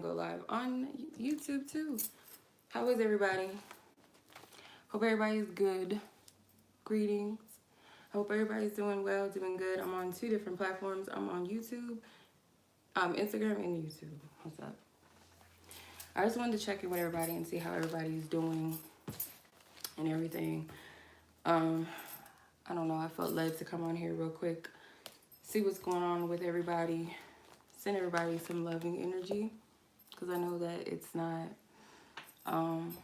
go live on YouTube too. How is everybody? Hope everybody's good. Greetings. Hope everybody's doing well, doing good. I'm on two different platforms. I'm on YouTube, Instagram, and YouTube. What's up? I just wanted to check in with everybody and see how everybody's doing and everything. Um, I don't know. I felt led to come on here real quick, see what's going on with everybody, send everybody some loving energy, because I know that um,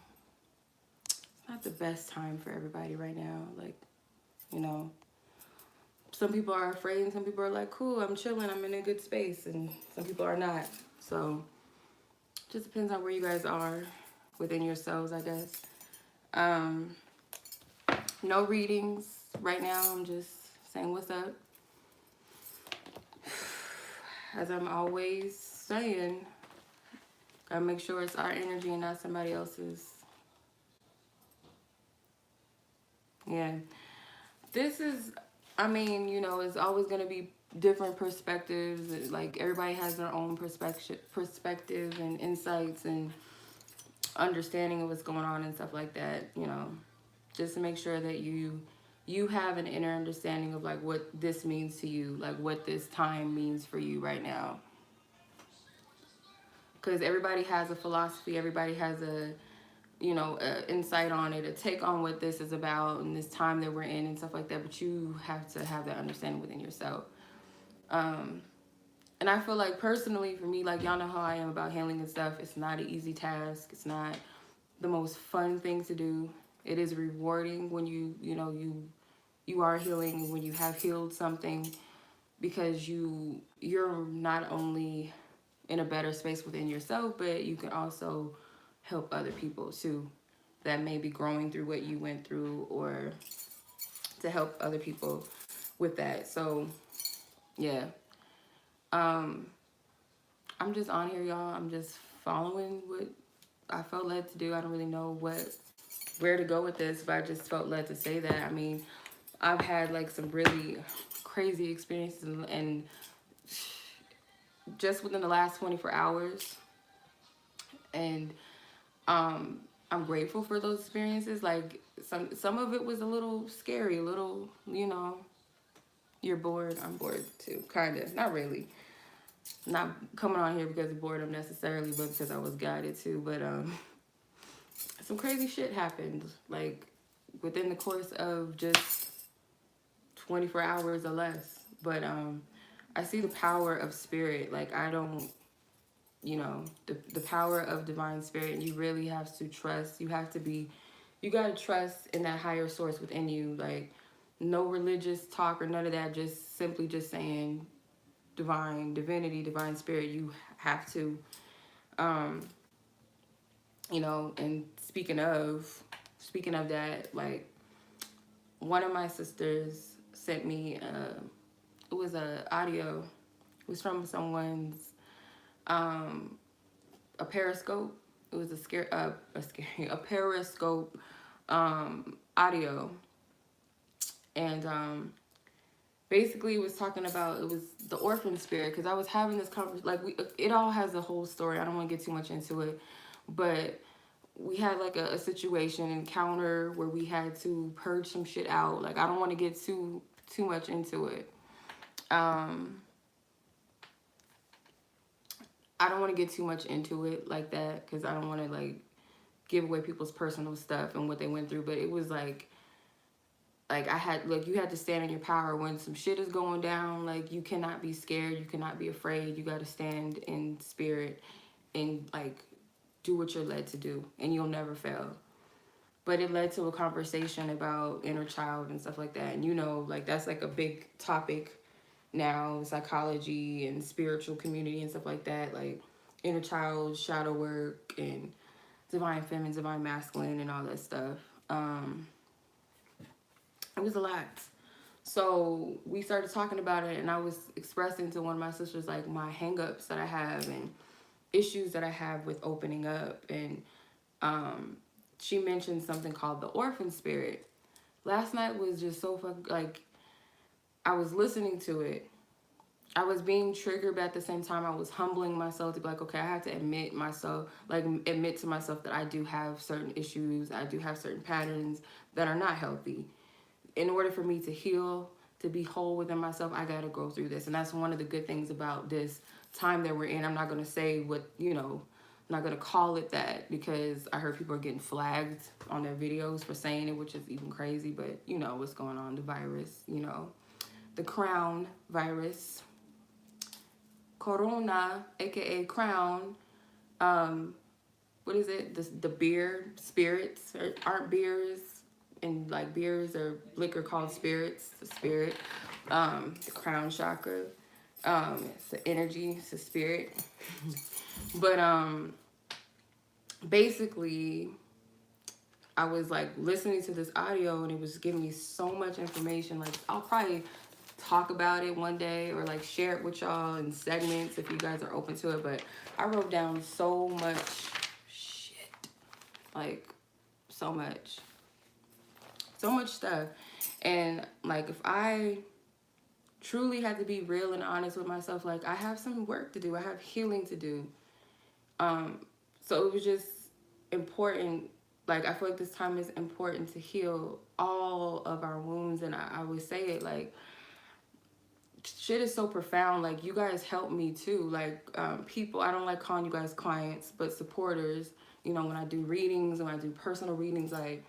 it's not the best time for everybody right now. Like, you know, some people are afraid and some people are like, cool, I'm chilling, I'm in a good space, and some people are not. So just depends on where you guys are within yourselves, I guess. Um, no readings right now. I'm just saying what's up. As I'm always saying, gotta make sure it's our energy and not somebody else's. Yeah. This is, I mean, you know, it's always gonna be different perspectives. Like everybody has their own perspective and insights and understanding of what's going on and stuff like that, you know. Just to make sure that you have an inner understanding of like what this means to you, like what this time means for you right now. Because everybody has a philosophy, everybody has a, you know, a insight on it, a take on what this is about and this time that we're in and stuff like that. But you have to have that understanding within yourself. Um, and I feel like personally for me, like y'all know how I am about healing and stuff. It's not an easy task. It's not the most fun thing to do. It is rewarding when you are healing, when you have healed something, because you're not only in a better space within yourself, but you can also help other people too that may be growing through what you went through, or to help other people with that. So yeah, um I'm just on here, y'all. I'm just following what I felt led to do. I don't really know where to go with this, but I just felt led to say that. I mean, I've had like some really crazy experiences, and just within the last 24 hours, and I'm grateful for those experiences. Like some of it was a little scary, a little, you know, you're bored. I'm bored too, kind of. Not really. Not coming on here because of boredom necessarily, but because I was guided to. But some crazy shit happened, like within the course of just 24 hours or less. But I see the power of spirit. Like I don't, you know, the power of divine spirit. And you really have to trust. You got to trust in that higher source within you. Like no religious talk or none of that. Just simply just saying divinity, divine spirit. You have to, um, you know. And speaking of that, like one of my sisters sent me, it was a audio. It was from someone's, a periscope. It was a periscope audio, and basically it was talking about, it was the orphan spirit, because I was having this conversation. Like it all has a whole story. I don't want to get too much into it, but we had like a situation encounter where we had to purge some shit out. Like I don't want to get too much into it. Um, I don't want to get too much into it like that, because I don't want to like give away people's personal stuff and what they went through. But it was like I had, like, you had to stand in your power when some shit is going down. Like you cannot be scared, you cannot be afraid. You got to stand in spirit and like do what you're led to do, and you'll never fail. But it led to a conversation about inner child and stuff like that. And you know, like that's like a big topic now, psychology and spiritual community and stuff like that. Like inner child, shadow work, and divine feminine, divine masculine, and all that stuff. It was a lot. So we started talking about it, and I was expressing to one of my sisters like my hangups that I have and issues that I have with opening up. And she mentioned something called the orphan spirit. Last night was just so fucking, like, I was listening to it, I was being triggered, but at the same time, I was humbling myself to be like, okay, I have to admit to myself that I do have certain issues, I do have certain patterns that are not healthy. In order for me to heal, to be whole within myself, I got to go through this. And that's one of the good things about this time that we're in. I'm not going to say I'm not going to call it that, because I heard people are getting flagged on their videos for saying it, which is even crazy. But you know what's going on, the virus, the crown virus, corona, aka crown. What is it? The beer spirits aren't beers, and like beers or liquor called spirits. The spirit, the crown chakra. It's the energy, it's the spirit. But basically, I was like listening to this audio, and it was giving me so much information. Like, I'll probably talk about it one day, or like share it with y'all in segments if you guys are open to it. But I wrote down so much shit, like so much stuff. And like, if I truly had to be real and honest with myself, like, I have some work to do, I have healing to do. So it was just important. Like, I feel like this time is important to heal all of our wounds. And I always say it, like, shit is so profound. Like, you guys help me too. Like, people, I don't like calling you guys clients, but supporters, when I do readings, when I do personal readings, like,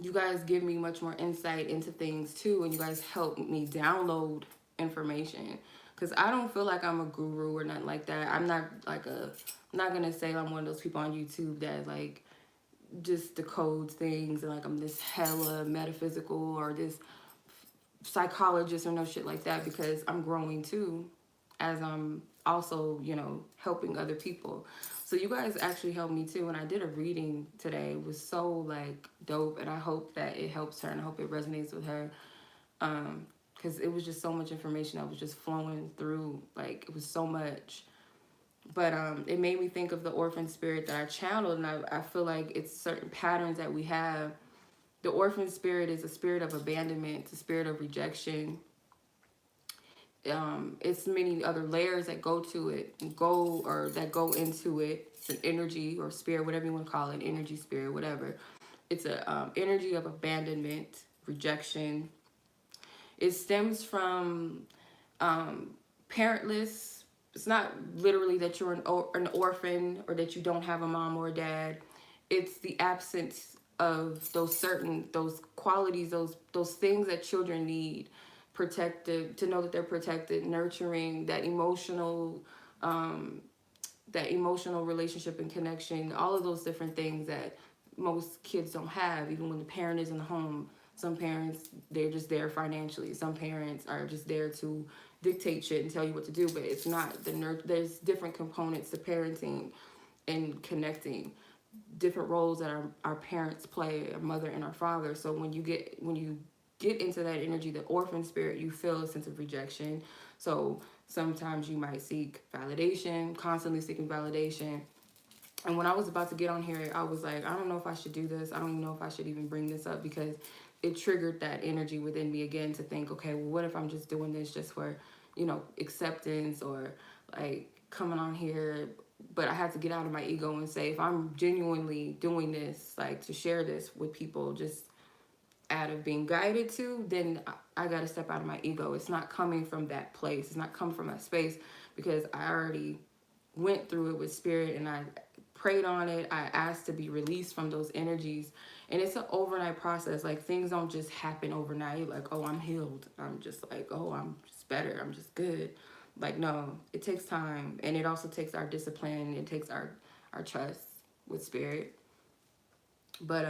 you guys give me much more insight into things too, and you guys help me download information. Because I don't feel like I'm a guru or nothing like that. I'm not gonna say I'm one of those people on YouTube that like just decodes things and like I'm this hella metaphysical or this psychologist or no shit like that, because I'm growing too, as I'm also, helping other people. So you guys actually helped me too. And I did a reading today. It was so like dope, and I hope that it helps her, and I hope it resonates with her. Because it was just so much information that was just flowing through. Like, it was so much. But it made me think of the orphan spirit that I channeled, and I feel like it's certain patterns that we have. The orphan spirit is a spirit of abandonment, it's a spirit of rejection. It's many other layers that go to it, that go into it. It's an energy or spirit, whatever you want to call it, energy, spirit, whatever. It's a energy of abandonment, rejection. It stems from parentless. It's not literally that you're an orphan or that you don't have a mom or a dad. It's the absence of those qualities, those things that children need. Protected, to know that they're protected, nurturing, that emotional relationship and connection, all of those different things that most kids don't have, even when the parent is in the home. Some parents, they're just there financially. Some parents are just there to dictate shit and tell you what to do, but it's not there's different components to parenting and connecting, different roles that our parents play, our mother and our father. So when you get into that energy, the orphan spirit, you feel a sense of rejection. So sometimes you might seek validation, constantly seeking validation. And when I was about to get on here, I was like, I don't know if I should do this. I don't even know if I should even bring this up, because it triggered that energy within me again to think, okay, well, what if I'm just doing this just for, acceptance, or like coming on here. But I had to get out of my ego and say, if I'm genuinely doing this, like to share this with people, just out of being guided to, then I got to step out of my ego. It's not coming from that place. It's not coming from that space, because I already went through it with spirit, and I prayed on it. I asked to be released from those energies. And it's an overnight process. Like, things don't just happen overnight. Like, oh, I'm healed. I'm just like, oh, I'm just better. I'm just good. Like, no, it takes time. And it also takes our discipline. It takes our trust with spirit. But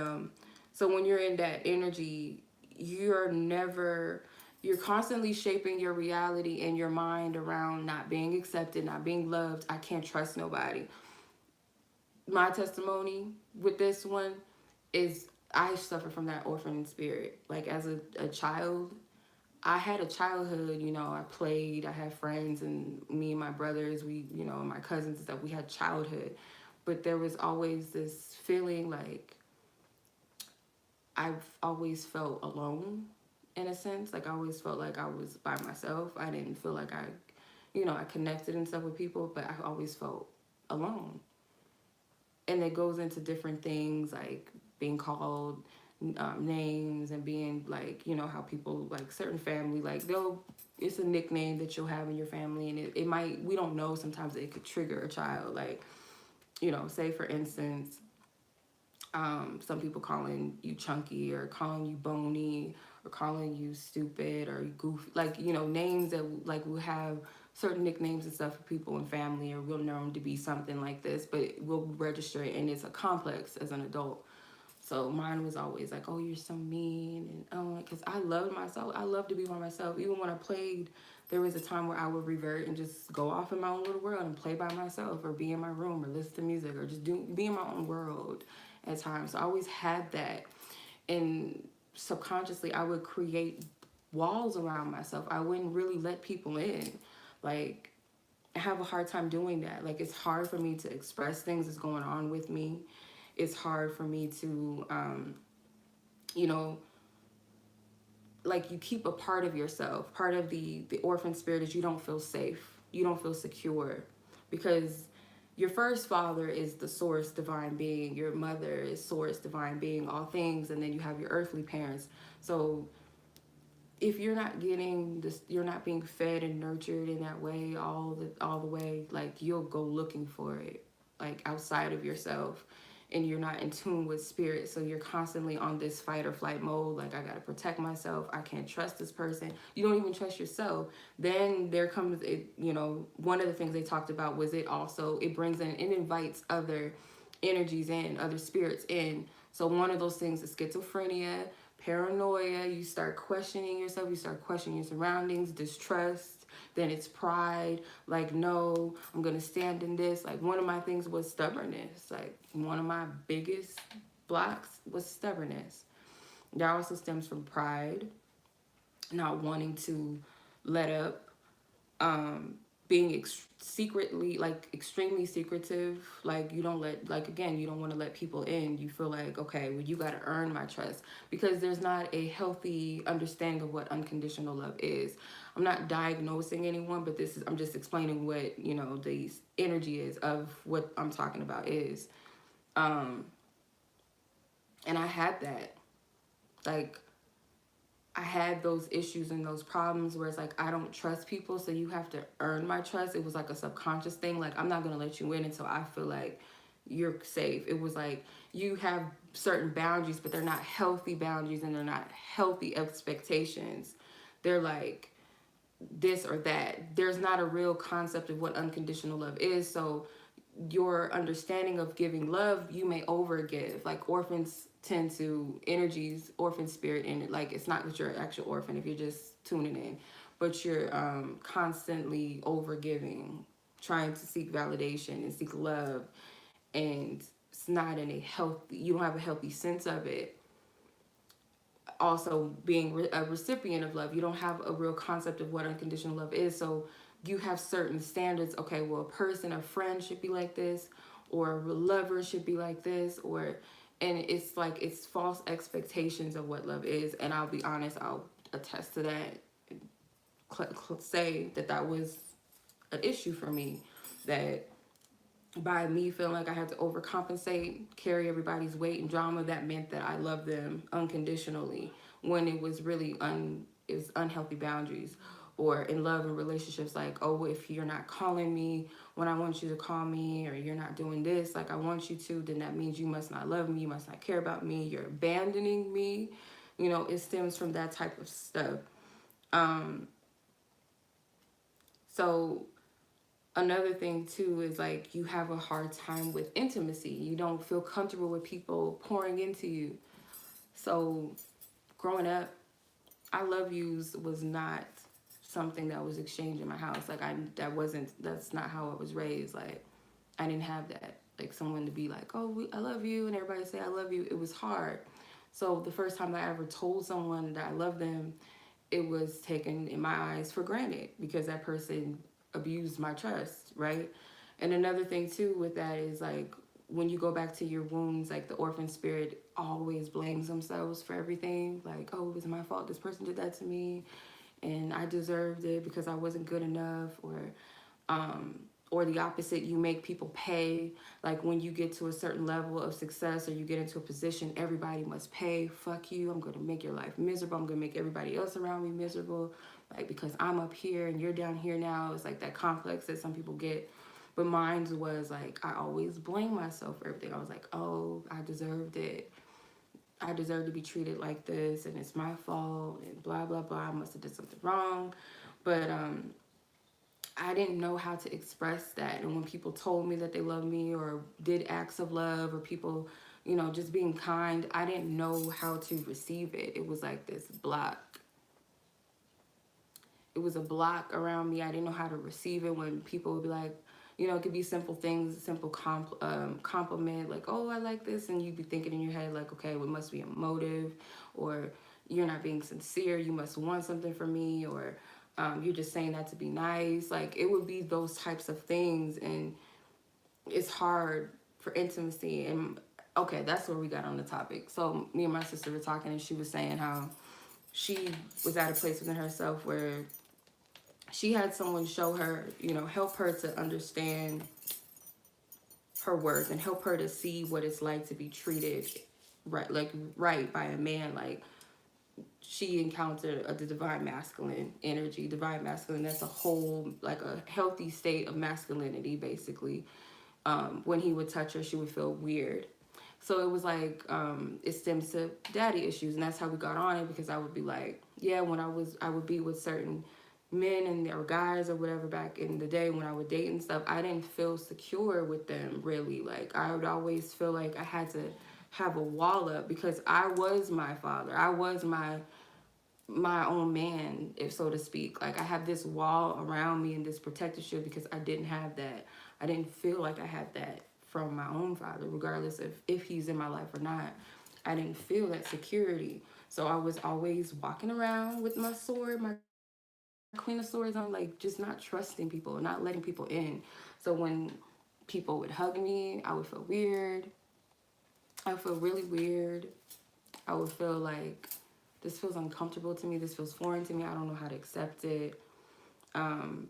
so when you're in that energy, you're constantly shaping your reality and your mind around not being accepted, not being loved. I can't trust nobody. My testimony with this one is I suffer from that orphan spirit. Like, as a child, I had a childhood, I played, I had friends, and me and my brothers, we, and my cousins and stuff, we had childhood. But there was always this feeling like I've always felt alone in a sense. Like I always felt like I was by myself. I didn't feel like I connected and stuff with people, but I always felt alone. And it goes into different things like being called names and being like, how people like certain family, like it's a nickname that you'll have in your family, and it might, we don't know, sometimes it could trigger a child. Like, say for instance, some people calling you chunky or calling you bony or calling you stupid or goofy, like, names that like will have certain nicknames and stuff for people in family, or we'll know them to be something like this, but we'll register it and it's a complex as an adult. So mine was always like, oh, you're so mean. And oh, because I loved myself. I love to be by myself. Even when I played, there was a time where I would revert and just go off in my own little world and play by myself, or be in my room, or listen to music, or just be in my own world at times. So I always had that. And subconsciously, I would create walls around myself. I wouldn't really let people in. Like, I have a hard time doing that. Like, it's hard for me to express things that's going on with me. It's hard for me to, you know, like, you keep a part of yourself. Part of the orphan spirit is you don't feel safe. You don't feel secure, because your first father is the source divine being. Your mother is source divine being, all things. And then you have your earthly parents. So if you're not getting this, you're not being fed and nurtured in that way all the way, like, you'll go looking for it, like, outside of yourself, and you're not in tune with spirit. So you're constantly on this fight or flight mode. Like, I gotta protect myself. I can't trust this person. You don't even trust yourself. Then there comes it. One of the things they talked about was it brings in, it invites other energies in, other spirits in. So one of those things is schizophrenia, paranoia. You start questioning yourself. You start questioning your surroundings. Distrust. Then it's pride. Like, no, I'm gonna stand in this. Like, one of my things was stubbornness. Like, one of my biggest blocks was stubbornness. That also stems from pride, not wanting to let up, being secretly, like, extremely secretive. Like, you don't let, like, again, you don't want to let people in. You feel like, okay, well, you got to earn my trust, because there's not a healthy understanding of what unconditional love is. I'm not diagnosing anyone, but I'm just explaining what, the energy is of what I'm talking about is. And I had that, like, I had those issues and those problems where it's like, I don't trust people, so you have to earn my trust. It was like a subconscious thing. Like, I'm not going to let you in until I feel like you're safe. It was like, you have certain boundaries, but they're not healthy boundaries, and they're not healthy expectations. They're like this or that. There's not a real concept of what unconditional love is. So your understanding of giving love, you may overgive. Like, orphans tend to, energies, orphan spirit, and like, it's not that you're an actual orphan if you're just tuning in, but you're constantly overgiving, trying to seek validation and seek love, and it's not in a healthy, you don't have a healthy sense of it. Also, being a recipient of love, you don't have a real concept of what unconditional love is. So you have certain standards. Okay, well, a friend should be like this, or a lover should be like this, and it's like, it's false expectations of what love is. And I'll be honest, I'll attest to that, say that was an issue for me, that by me feeling like I had to overcompensate, carry everybody's weight and drama, that meant that I loved them unconditionally, when it was really it was unhealthy boundaries. Or in love and relationships, like, oh, if you're not calling me when I want you to call me, or you're not doing this like I want you to, then that means you must not love me, you must not care about me, you're abandoning me. It stems from that type of stuff. So another thing too is, like, you have a hard time with intimacy. You don't feel comfortable with people pouring into you. So growing up, I love yous was not something that was exchanged in my house. Like, that's not how I was raised. Like, I didn't have that. Like, someone to be like, oh, I love you, and everybody say I love you. It was hard. So the first time I ever told someone that I love them, it was taken in my eyes for granted, because that person abused my trust, right? And another thing too with that is, like, when you go back to your wounds, like the orphan spirit always blames themselves for everything. Like, oh, it was my fault. This person did that to me, and I deserved it because I wasn't good enough, um, or the opposite. You make people pay. Like when you get to a certain level of success or you get into a position, everybody must pay. Fuck you. I'm gonna make your life miserable. I'm gonna make everybody else around me miserable. Like because I'm up here and you're down here now. It's like that complex that some people get. But mine was like, I always blame myself for everything. I was like, oh, I deserved it. I deserve to be treated like this, and it's my fault, and blah, blah, blah. I must have did something wrong. But I didn't know how to express that. And when people told me that they loved me or did acts of love or people, just being kind, I didn't know how to receive it. It was like this block. It was a block around me. I didn't know how to receive it when people would be like, it could be simple things, simple compliment, like, oh, I like this. And you'd be thinking in your head, like, okay, well, it must be a motive, or you're not being sincere. You must want something from me, or you're just saying that to be nice. Like, it would be those types of things. And it's hard for intimacy. And okay, that's where we got on the topic. So me and my sister were talking, and she was saying how she was at a place within herself where she had someone show her, help her to understand her worth and help her to see what it's like to be treated right by a man. Like she encountered the divine masculine energy. Divine masculine, that's a whole, like a healthy state of masculinity, basically. When he would touch her, she would feel weird. So it was like, it stems to daddy issues. And that's how we got on it, because I would be like, yeah, when I would be with certain men or guys or whatever back in the day when I would date and stuff, I didn't feel secure with them, really. Like I would always feel like I had to have a wall up, because I was my father. I was my own man, if so to speak. Like I have this wall around me and this protective shield because I didn't have that. I didn't feel like I had that from my own father, regardless of if he's in my life or not. I didn't feel that security. So I was always walking around with my sword, my Queen of Swords on, like just not trusting people, not letting people in. So when people would hug me, I would feel weird. I would feel really weird. I would feel like this feels uncomfortable to me. This feels foreign to me. I don't know how to accept it. And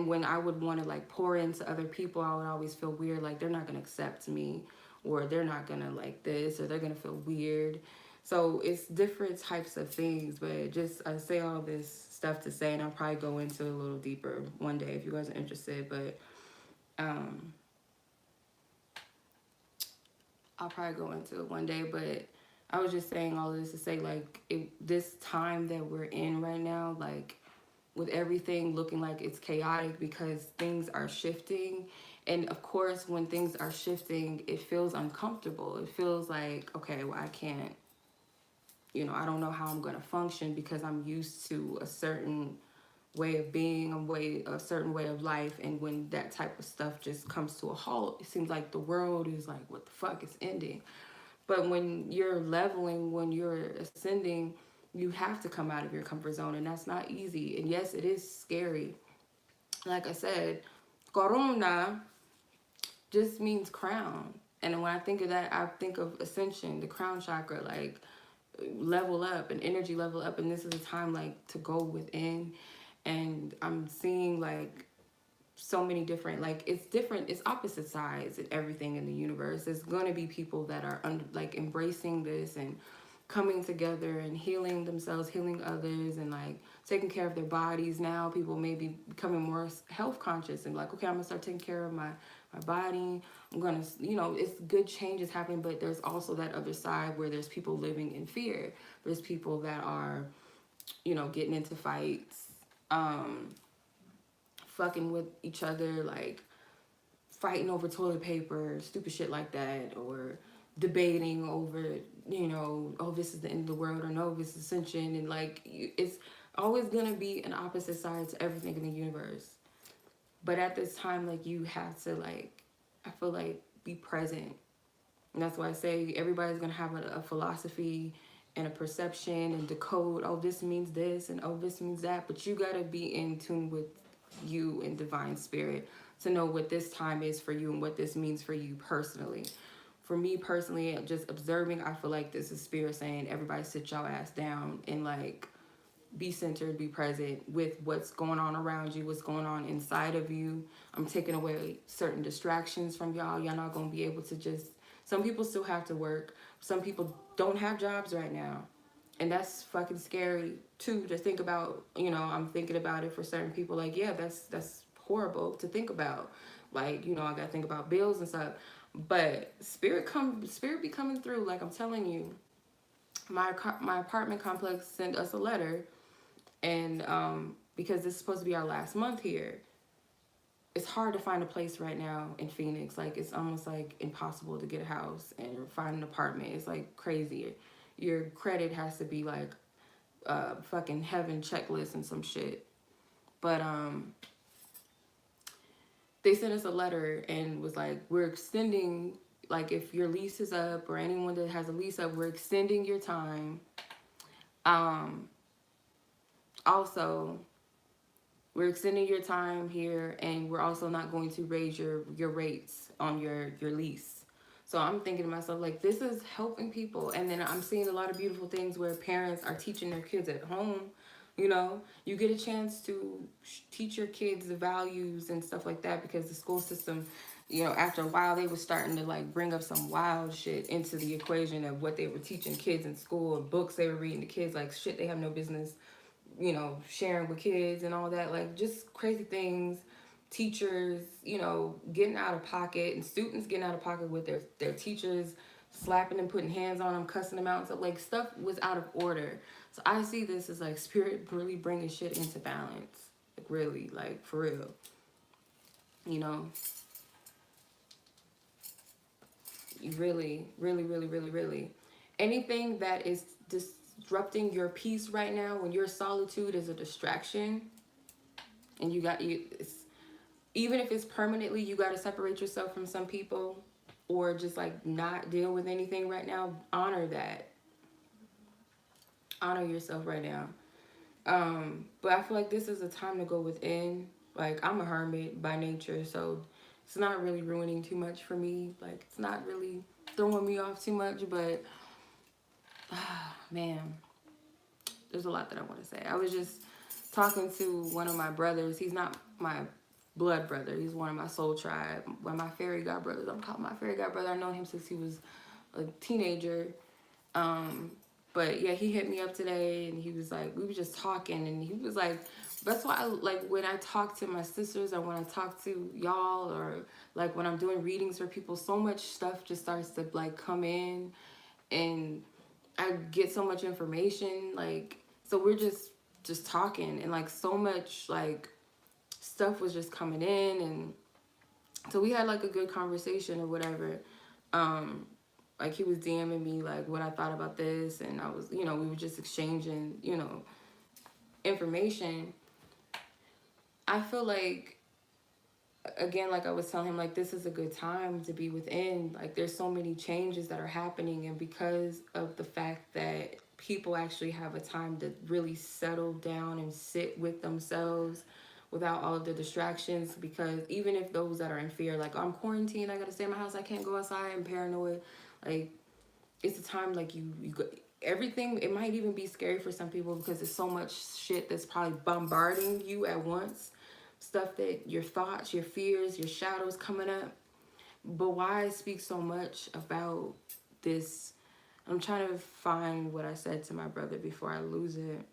when I would want to like pour into other people, I would always feel weird. Like they're not going to accept me, or they're not going to like this, or they're going to feel weird. So it's different types of things, but just I say all this stuff to say, and I'll probably go into a little deeper one day if you guys are interested, but I'll probably go into it one day. But I was just saying all of this to say, like, this time that we're in right now, like, with everything looking like it's chaotic because things are shifting. And of course, when things are shifting, it feels uncomfortable. It feels like, okay, well, I can't, I don't know how I'm going to function because I'm used to a certain way of being, a certain way of life. And when that type of stuff just comes to a halt, it seems like the world is like, what the fuck is ending? But when you're leveling, when you're ascending, you have to come out of your comfort zone, and that's not easy. And yes, it is scary. Like I said, corona just means crown. And when I think of that, I think of ascension, the crown chakra, like level up and energy level up. And this is a time like to go within. And I'm seeing like so many different, like it's opposite sides and everything in the universe. There's going to be people that are like embracing this and coming together and healing themselves, healing others, and like taking care of their bodies. Now people may be becoming more health conscious and like, okay, I'm gonna start taking care of my body. I'm gonna, it's good changes happening. But there's also that other side where there's people living in fear. There's people that are, getting into fights, fucking with each other, like fighting over toilet paper, stupid shit like that, or debating over, oh, this is the end of the world, or no, this is ascension. And like, it's always gonna be an opposite side to everything in the universe. But at this time, like, you have to, like, I feel like, be present. And that's why I say everybody's gonna have a philosophy and a perception and decode, oh, this means this, and oh, this means that. But you gotta be in tune with you and divine spirit to know what this time is for you and what this means for you personally. For me personally, just observing, I feel like this is spirit saying, everybody sit your ass down and like be centered, be present with what's going on around you, what's going on inside of you. I'm taking away certain distractions from y'all. Y'all not gonna be able to just, some people still have to work. Some people don't have jobs right now. And that's fucking scary too to think about. You know, I'm thinking about it for certain people, like, yeah, that's horrible to think about. Like, you know, I gotta think about bills and stuff. But spirit be coming through, like I'm telling you. My apartment complex sent us a letter, and because this is supposed to be our last month here, it's hard to find a place right now in Phoenix. Like, it's almost like impossible to get a house and find an apartment. It's like crazy. Your credit has to be like fucking heaven checklist and some shit. But they sent us a letter and was like, we're extending, like, if your lease is up or anyone that has a lease up, we're extending your time. Also, we're extending your time here, and we're also not going to raise your rates on your lease. So I'm thinking to myself, like, this is helping people. And then I'm seeing a lot of beautiful things where parents are teaching their kids at home. You know, you get a chance to teach your kids the values and stuff like that, because the school system, you know, after a while they were starting to like bring up some wild shit into the equation of what they were teaching kids in school, and books they were reading to kids, like shit they have no business, you know, sharing with kids and all that, like just crazy things. Teachers, you know, getting out of pocket, and students getting out of pocket with their teachers, slapping and putting hands on them, cussing them out and stuff. Like, stuff was out of order. So I see this as like spirit really bringing shit into balance. Like, really, like, for real. You know, really, really, really, really, really. Anything that is disrupting your peace right now, when your solitude is a distraction, and it's, even if it's permanently, you got to separate yourself from some people, or just like not deal with anything right now. Honor that. Honor yourself right now. But I feel like this is a time to go within. Like, I'm a hermit by nature, so it's not really ruining too much for me. Like, it's not really throwing me off too much, but man, there's a lot that I want to say. I was just talking to one of my brothers. He's not my blood brother. He's one of my soul tribe. One of my fairy god brothers. I'm calling my fairy god brother. I've known him since he was a teenager. But yeah, he hit me up today, and he was like, we were just talking, and he was like, that's why I, like, when I talk to my sisters, or when I talk to y'all, or like when I'm doing readings for people, so much stuff just starts to like come in, and I get so much information. Like, so we're just talking, and like so much like stuff was just coming in, and so we had like a good conversation or whatever. Like, he was DMing me like what I thought about this, and I was, you know, we were just exchanging, you know, information. I feel like, again, like I was telling him, like, this is a good time to be within. Like, there's so many changes that are happening, and because of the fact that people actually have a time to really settle down and sit with themselves without all of the distractions. Because even if those that are in fear, like, oh, I'm quarantined, I gotta stay in my house, I can't go outside, I'm paranoid, like, it's a time, like, you everything, it might even be scary for some people because there's so much shit that's probably bombarding you at once. Stuff that your thoughts, your fears, your shadows coming up. But why I speak so much about this, I'm trying to find what I said to my brother before I lose it.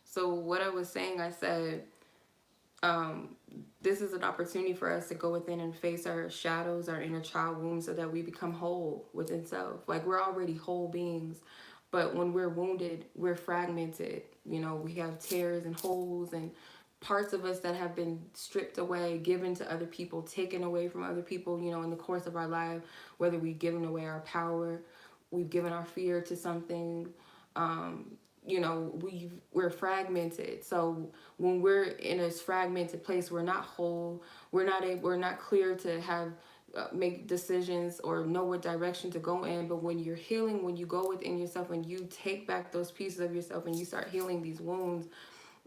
So what I was saying, I said, this is an opportunity for us to go within and face our shadows, our inner child wounds, so that we become whole within self. Like, we're already whole beings, but when we're wounded, we're fragmented. You know, we have tears and holes and parts of us that have been stripped away, given to other people, taken away from other people, you know, in the course of our life, whether we've given away our power, we've given our fear to something, we're fragmented. So when we're in a fragmented place, we're not whole. We're not clear to have make decisions or know what direction to go in. But when you're healing, when you go within yourself and you take back those pieces of yourself and you start healing these wounds,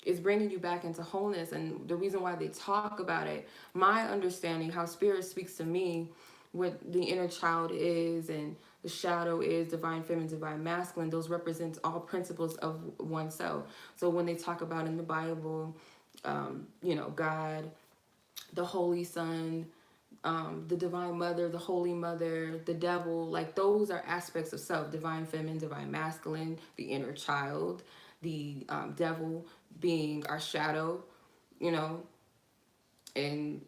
is bringing you back into wholeness. And the reason why they talk about it, my understanding, how spirit speaks to me, what the inner child is and the shadow is, divine feminine, divine masculine, those represents all principles of oneself. So when they talk about in the Bible, God, the Holy Son, the divine mother, the holy mother, the devil, like those are aspects of self. Divine feminine, divine masculine, the inner child, the devil being our shadow, you know, and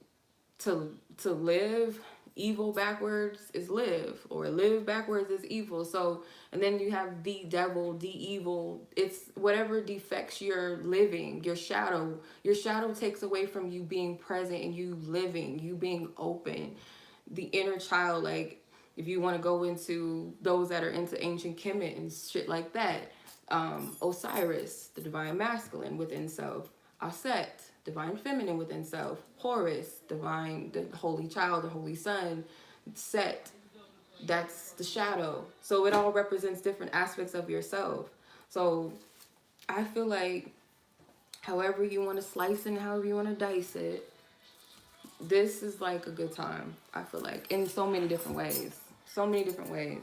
to live evil backwards is live, or live backwards is evil. So, and then you have the devil, the evil. It's whatever defects your living, your shadow. Your shadow takes away from you being present and you living, you being open. The inner child, like if you want to go into those that are into ancient Kemet and shit like that, Osiris, the divine masculine within self, Aset, divine feminine within self, Horus, divine, the holy child, the holy son, Set, that's the shadow. So it all represents different aspects of yourself. So I feel like however you want to slice it and however you want to dice it, this is like a good time, I feel like, in so many different ways. So many different ways.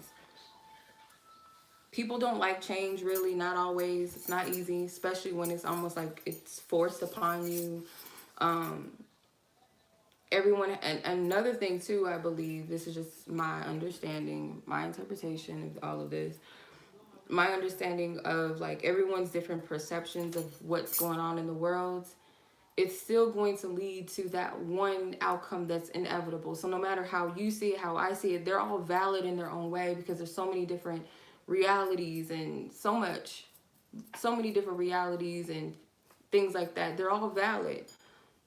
People don't like change, really, not always. It's not easy, especially when it's almost like it's forced upon you. Um, Everyone, and another thing too, I believe, this is just my understanding, my interpretation of all of this. My understanding of like everyone's different perceptions of what's going on in the world, it's still going to lead to that one outcome that's inevitable. So no matter how you see it, how I see it, they're all valid in their own way, because there's so many different realities and so many different realities and things like that. They're all valid,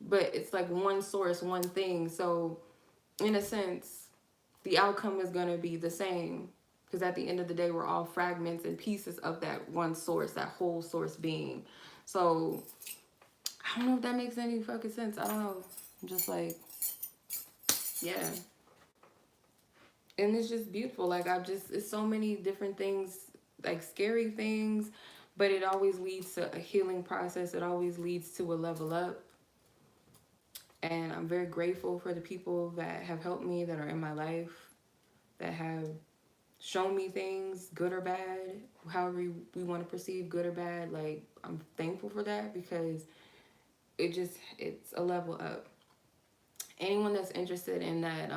but it's like one source, one thing. So in a sense, the outcome is going to be the same, because at the end of the day, we're all fragments and pieces of that one source, that whole source being. So I don't know if that makes any fucking sense. I don't know. I'm just like, yeah. And it's just beautiful. Like, it's so many different things, like scary things, but it always leads to a healing process. It always leads to a level up. And I'm very grateful for the people that have helped me, that are in my life, that have shown me things, good or bad, however we want to perceive good or bad. Like, I'm thankful for that, because it's a level up. Anyone that's interested in that,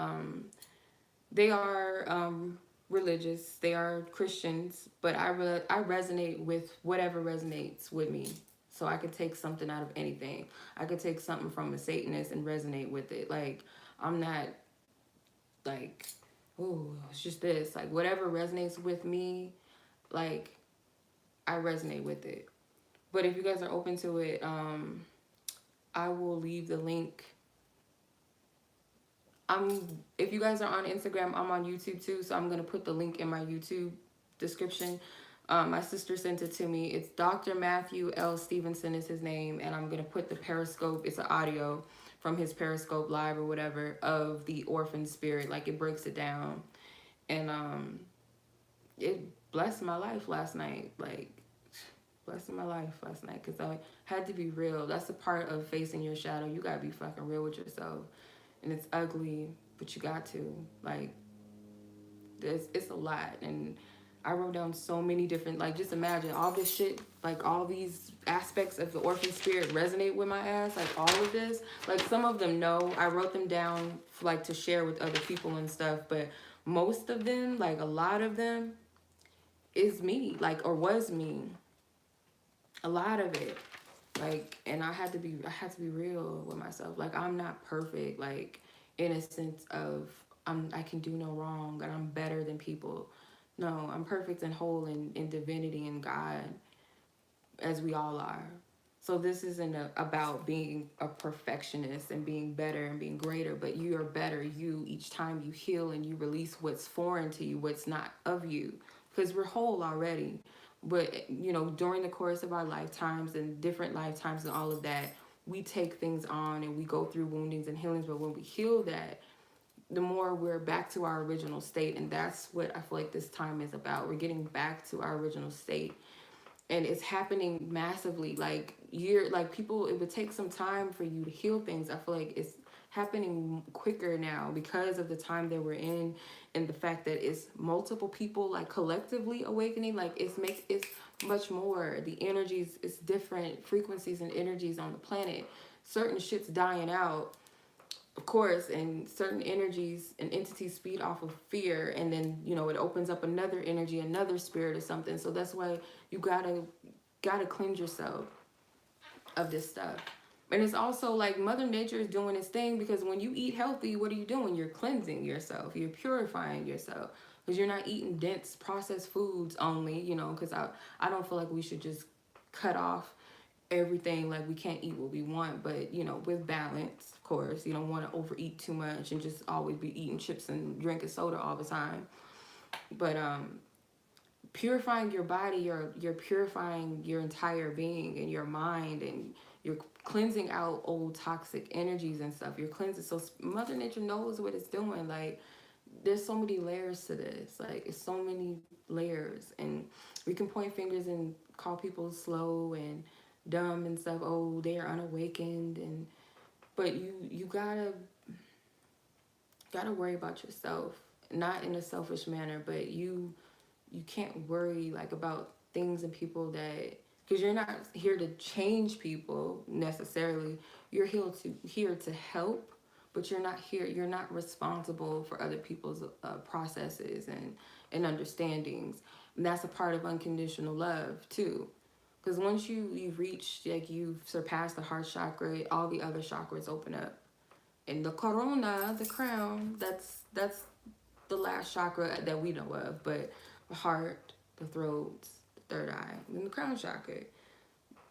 they are religious, they are Christians, but I resonate with whatever resonates with me. So I could take something out of anything. I could take something from a Satanist and resonate with it. Like, I'm not like, oh, it's just this. Like, whatever resonates with me, like, I resonate with it. But if you guys are open to it, I will leave the link. If you guys are on Instagram, I'm on YouTube too, so I'm gonna put the link in my YouTube description. My sister sent it to me. It's Dr. Matthew L. Stevenson is his name, and I'm gonna put the Periscope. It's an audio from his Periscope live or whatever of the orphan spirit. Like, it breaks it down, and it blessed my life last night. Like, blessing my life last night, because I had to be real. That's a part of facing your shadow. You gotta be fucking real with yourself. And it's ugly, but you got to. Like, it's a lot. And I wrote down so many different, like, just imagine all this shit, like, all these aspects of the orphan spirit resonate with my ass, like, all of this. Like, some of them, no, I wrote them down, like, to share with other people and stuff, but most of them, like, a lot of them is me, like, or was me. A lot of it. Like, and I had to be real with myself. Like, I'm not perfect, like, in a sense of I can do no wrong and I'm better than people. No, I'm perfect and whole in divinity and God, as we all are. So this isn't about being a perfectionist and being better and being greater, but you are better, you, each time you heal and you release what's foreign to you, what's not of you, because we're whole already. But, you know, during the course of our lifetimes and different lifetimes and all of that, we take things on and we go through woundings and healings. But when we heal that, the more we're back to our original state. And that's what I feel like this time is about. We're getting back to our original state. And it's happening massively. Like people, it would take some time for you to heal things. I feel like it's happening quicker now because of the time that we're in, and the fact that it's multiple people like collectively awakening. Like it's much more. The energies, it's different frequencies and energies on the planet. Certain shit's dying out, of course, and certain energies and entities feed off of fear, and then, you know, it opens up another energy, another spirit or something. So that's why you gotta cleanse yourself of this stuff. And it's also like Mother Nature is doing its thing, because when you eat healthy, what are you doing? You're cleansing yourself, you're purifying yourself, because you're not eating dense processed foods only, you know. Because I don't feel like we should just cut off everything. Like, we can't eat what we want, but, you know, with balance, of course. You don't want to overeat too much and just always be eating chips and drinking soda all the time. But purifying your body, you're purifying your entire being and your mind, and you're cleansing out old toxic energies and stuff. You're cleansing. So Mother Nature knows what it's doing. Like, there's so many layers to this. Like, it's so many layers, and we can point fingers and call people slow and dumb and stuff. Oh, they are unawakened. And but you gotta worry about yourself, not in a selfish manner, but you can't worry like about things and people that, because you're not here to change people necessarily. You're here to help, but you're not responsible for other people's processes and understandings. And that's a part of unconditional love too. Because once you've reached, like, you've surpassed the heart chakra, all the other chakras open up. And the corona, the crown, that's the last chakra that we know of. But the heart, the throat, the third eye, and the crown chakra,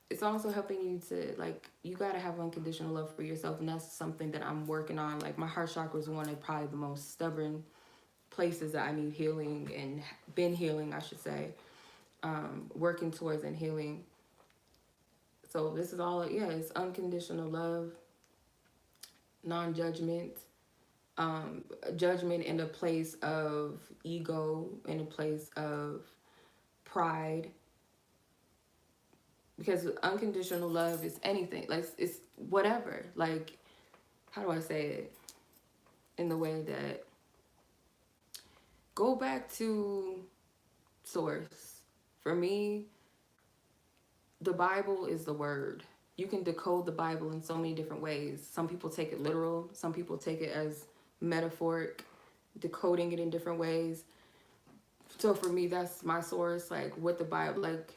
it's also helping you to, like, you got to have unconditional love for yourself. And that's something that I'm working on. Like, my heart chakra is one of probably the most stubborn places that I need healing, and been healing, I should say, working towards and healing. So this is all, yeah, it's unconditional love, non-judgment, judgment in a place of ego, in a place of pride. Because unconditional love is anything. Like, it's whatever. Like, how do I say it? In the way that, go back to source. For me, the Bible is the word. You can decode the Bible in so many different ways. Some people take it literal. Some people take it as metaphoric, decoding it in different ways. So for me, that's my source. Like, what the Bible, like,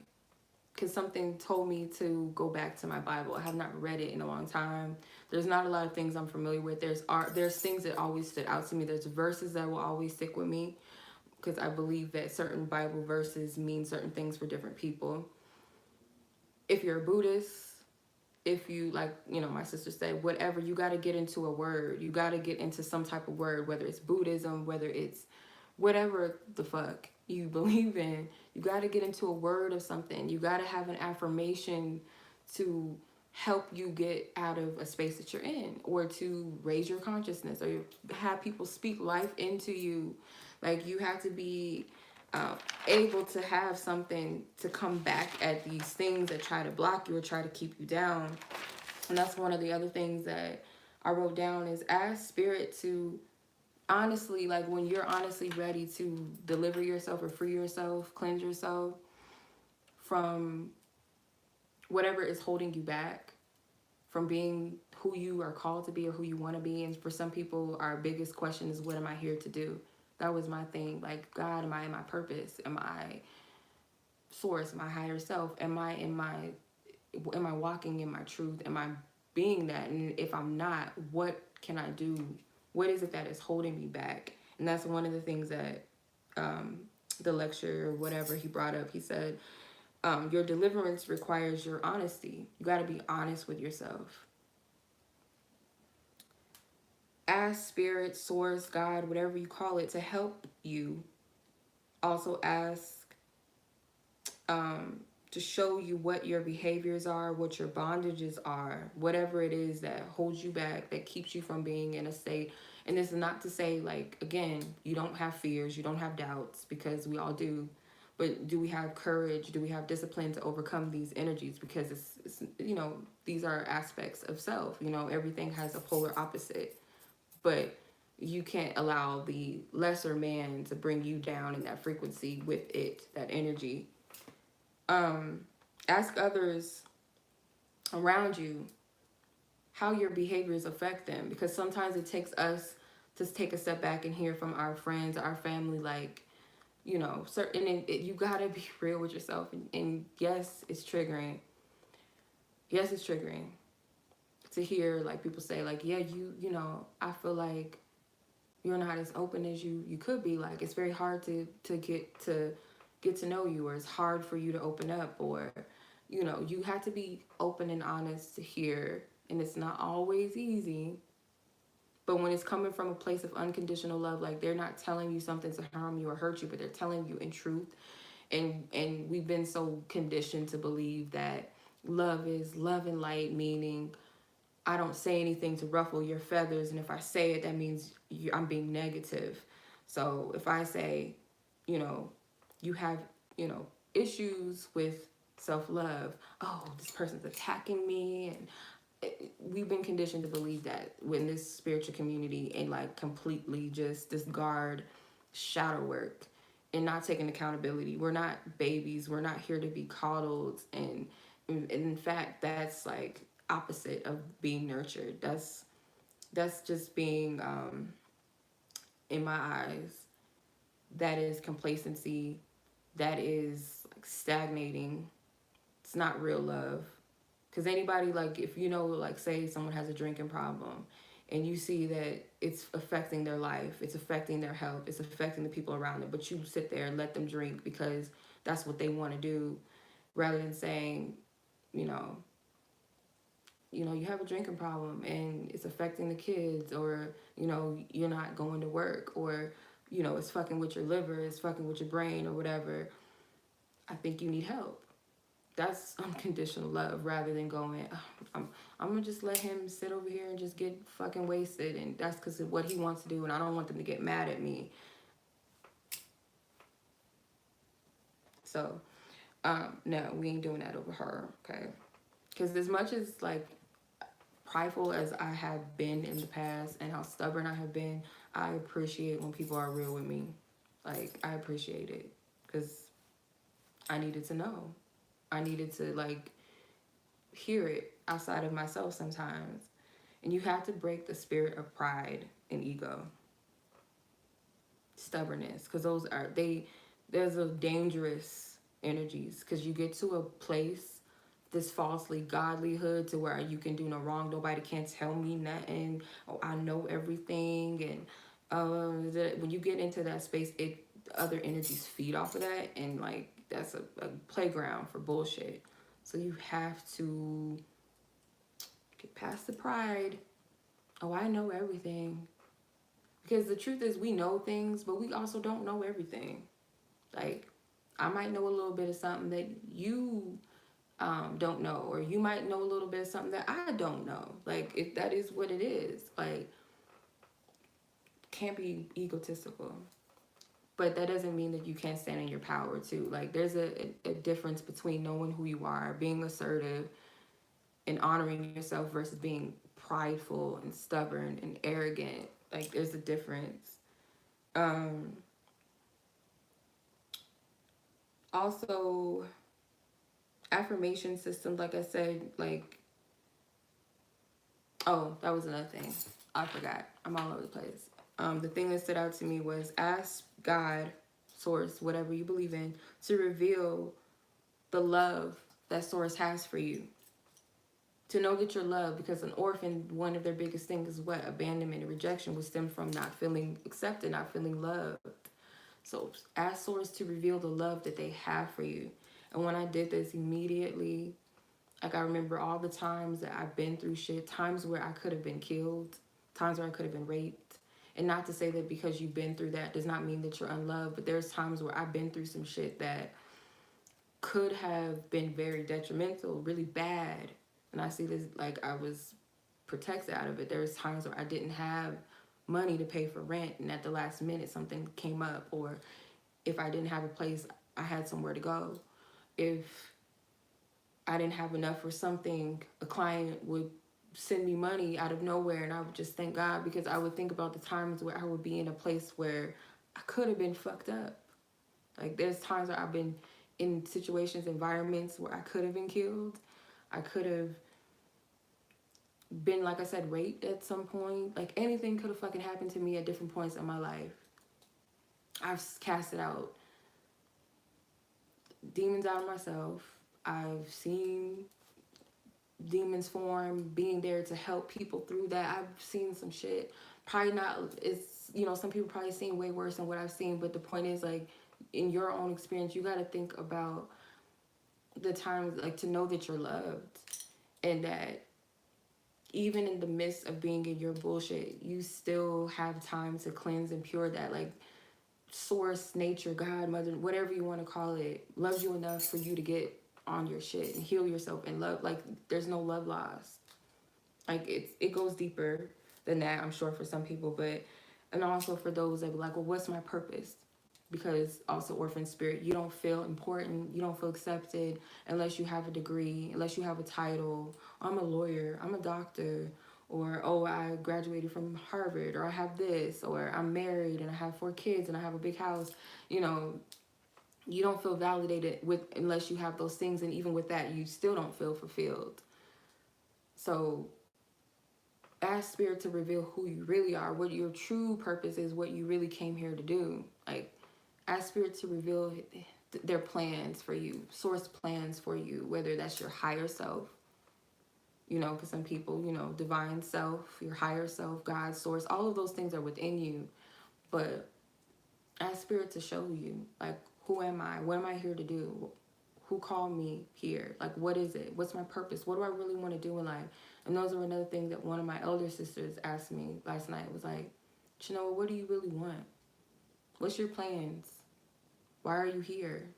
because something told me to go back to my Bible. I have not read it in a long time. There's not a lot of things I'm familiar with. There's things that always stood out to me. There's verses that will always stick with me, because I believe that certain Bible verses mean certain things for different people. If you're a Buddhist, if you, like, you know, my sister said, whatever, you got to get into a word. You got to get into some type of word, whether it's Buddhism, whether it's whatever the fuck you believe in. You got to get into a word of something. You got to have an affirmation to help you get out of a space that you're in, or to raise your consciousness, or have people speak life into you. Like, you have to be able to have something to come back at these things that try to block you or try to keep you down. And that's one of the other things that I wrote down, is ask spirit to honestly, like, when you're honestly ready to deliver yourself or free yourself, cleanse yourself from whatever is holding you back from being who you are called to be or who you want to be. And for some people, our biggest question is, what am I here to do? That was my thing. Like, God, am I in my purpose? Am I source, my higher self? Am I walking in my truth? Am I being that? And if I'm not, what can I do? What is it that is holding me back? And that's one of the things that the lecture or whatever he brought up. He said, your deliverance requires your honesty. You got to be honest with yourself. Ask spirit, source, God, whatever you call it, to help you. Also ask to show you what your behaviors are, what your bondages are, whatever it is that holds you back, that keeps you from being in a state. And this is not to say, like, again, you don't have fears, you don't have doubts, because we all do. But do we have courage? Do we have discipline to overcome these energies? Because it's these are aspects of self. Everything has a polar opposite. But you can't allow the lesser man to bring you down in that frequency with it, that energy. Ask others around you how your behaviors affect them, because sometimes it takes us to take a step back and hear from our friends, our family, like, certain, you gotta be real with yourself. And yes, it's triggering. Yes, it's triggering to hear, like, people say, like, yeah, I feel like you're not as open as you could be. Like, it's very hard to get to know you, or it's hard for you to open up, or you have to be open and honest to hear. And it's not always easy, but when it's coming from a place of unconditional love, like, they're not telling you something to harm you or hurt you, but they're telling you in truth. And we've been so conditioned to believe that love is love and light, meaning I don't say anything to ruffle your feathers, and if I say it, that means I'm being negative. So if I say, you have, issues with self-love, oh, this person's attacking me, and we've been conditioned to believe that in this spiritual community, and, like, completely just discard shadow work and not taking accountability. We're not babies. We're not here to be coddled, and in fact, that's, like, opposite of being nurtured. That's just being, in my eyes, that is complacency. That is, like, stagnating. It's not real love. Because anybody, like, if like, say someone has a drinking problem and you see that it's affecting their life, it's affecting their health, it's affecting the people around them, but you sit there and let them drink because that's what they want to do, rather than saying, you know, you have a drinking problem and it's affecting the kids, or, you're not going to work, or, it's fucking with your liver, it's fucking with your brain, or whatever. I think you need help. That's unconditional love, rather than going, oh, I'm gonna just let him sit over here and just get fucking wasted, and that's because of what he wants to do, and I don't want them to get mad at me. So, no, we ain't doing that over her, okay? Because as much as, like, prideful as I have been in the past and how stubborn I have been, I appreciate when people are real with me. Like, I appreciate it, because I needed to know. I needed to, like, hear it outside of myself sometimes. And you have to break the spirit of pride and ego, stubbornness, because there's a dangerous energies, because you get to a place, this falsely godlyhood, to where you can do no wrong, nobody can tell me nothing, oh, I know everything. And when you get into that space, other energies feed off of that, and, like, that's a playground for bullshit. So you have to get past the pride. Oh, I know everything. Because the truth is, we know things, but we also don't know everything. Like, I might know a little bit of something that you don't know, or you might know a little bit of something that I don't know. Like, if that is what it is, like, can't be egotistical. But that doesn't mean that you can't stand in your power too. Like, there's a difference between knowing who you are, being assertive, and honoring yourself, versus being prideful and stubborn and arrogant. Like, there's a difference. Also, affirmation systems, like I said, like, oh, that was another thing. I forgot. I'm all over the place. The thing that stood out to me was, ask God, source, whatever you believe in, to reveal the love that source has for you. To know that you're loved, because an orphan, one of their biggest things is what? Abandonment and rejection would stem from not feeling accepted, not feeling loved. So ask source to reveal the love that they have for you. And when I did this, immediately, like, I remember all the times that I've been through shit, times where I could have been killed, times where I could have been raped. And not to say that because you've been through that does not mean that you're unloved, but there's times where I've been through some shit that could have been very detrimental, really bad. And I see this like I was protected out of it. There was times where I didn't have money to pay for rent, and at the last minute something came up, or if I didn't have a place, I had somewhere to go. If I didn't have enough for something, a client would send me money out of nowhere, and I would just thank God, because I would think about the times where I would be in a place where I could have been fucked up. Like there's times where I've been in situations, environments where I could have been killed. I could have been, like I said, raped at some point. Like anything could have fucking happened to me at different points in my life. I've casted out demons out of myself. I've seen demons form, being there to help people through that. I've seen some shit. Probably not, it's, you know, some people probably seen way worse than what I've seen, but the point is, like, in your own experience, you got to think about the times, like, to know that you're loved, and that even in the midst of being in your bullshit, you still have time to cleanse and pure that. Like, source, nature, God, mother, whatever you want to call it, loves you enough for you to get on your shit and heal yourself and love. Like, there's no love lost. Like, it goes deeper than that, I'm sure, for some people. But, and also for those that be like, well, what's my purpose? Because also, orphan spirit, you don't feel important, you don't feel accepted unless you have a degree, unless you have a title. I'm a lawyer, I'm a doctor, or oh, I graduated from Harvard, or I have this, or I'm married and I have 4 kids and I have a big house. You know, you don't feel validated with unless you have those things, and even with that, you still don't feel fulfilled. So ask spirit to reveal who you really are, what your true purpose is, what you really came here to do. Like, ask spirit to reveal their plans for you, source plans for you, whether that's your higher self, you know, because some people, you know, divine self, your higher self, God, source, all of those things are within you. But ask spirit to show you, like, who am I? What am I here to do? Who called me here? Like, what is it? What's my purpose? What do I really want to do in life? And those are another thing that one of my elder sisters asked me last night. Was like, Chinoa, what do you really want? What's your plans? Why are you here?